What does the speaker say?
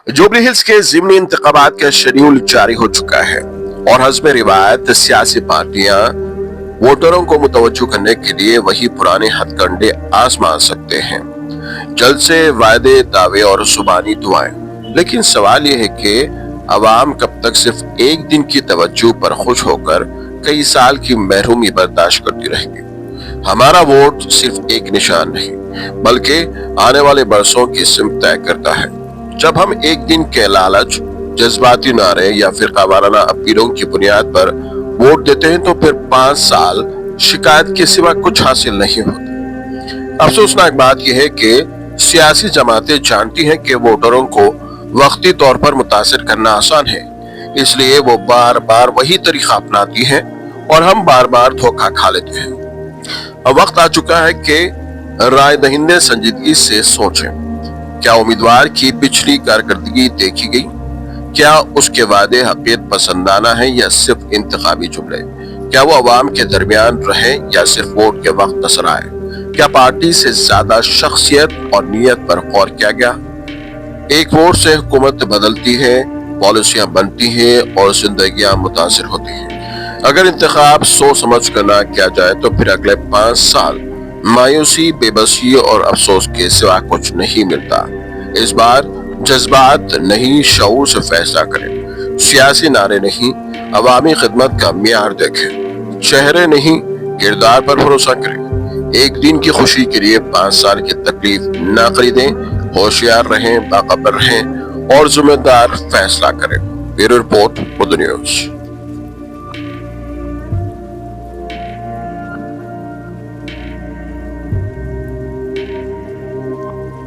Jubilee hills के ज़िमनी इंतखाबात का शेड्यूल जारी हो चुका है और हस्ब रिवायत सियासी पार्टियां वोटरों को मुतवज्जो करने के लिए वही पुराने हथकंडे आजमा सकते हैं। जल्द से वादे, दावे और जुबानी दुआएं। लेकिन सवाल यह है कि अवाम कब तक सिर्फ एक दिन की तवज्जो पर खुश होकर कई साल की महरूमी बर्दाश्त करती रहेगी। हमारा वोट सिर्फ एक निशान नहीं बल्कि आने वाले बरसों की सिमत तय करता है। जब हम एक दिन के लालच, जज्बाती नारे या फिर वाराना अपीलों की बुनियाद पर वोट देते हैं तो फिर 5 साल शिकायत के सिवा कुछ हासिल नहीं होता। अफसोसनाक बात यह है कि सियासी जमातें जानती हैं कि वोटरों को वक्ती तौर पर मुतासिर करना आसान है, इसलिए वो बार बार वही तरीका अपनाती हैं और हम बार बार धोखा खा लेते हैं। अब वक्त आ चुका है कि राय दहिंदे संजीदगी से सोचें। क्या उम्मीदवार की पिछली कारकर्दगी देखी गई? क्या उसके वादे हकीकत पसंदाना है या सिर्फ इंतखाबी जुमले? क्या वो अवाम के दरमियान रहे या सिर्फ वोट के वक्त नजर आए? क्या पार्टी से ज्यादा शख्सियत और नीयत पर गौर किया गया? एक वोट से हुकूमत बदलती है, पॉलिसियां बनती है और जिंदगियां मुतासिर होती हैं। अगर इंतखाब सोच समझ कर ना किया जाए तो फिर अगले 5 साल मायूसी, बेबसी और अफसोस के सिवा कुछ नहीं मिलता। इस बार जज्बात नहीं, शऊर से फैसला करें। सियासी नारे नहीं, अवामी खिदमत का मियार देखें। चेहरे नहीं, किरदार पर भरोसा करें। एक दिन की खुशी के लिए 5 साल की तकलीफ ना खरीदें। होशियार रहें, बाखबर रहें और जिम्मेदार फैसला करें। ब्यूरो रिपोर्ट, मुद्दा न्यूज़।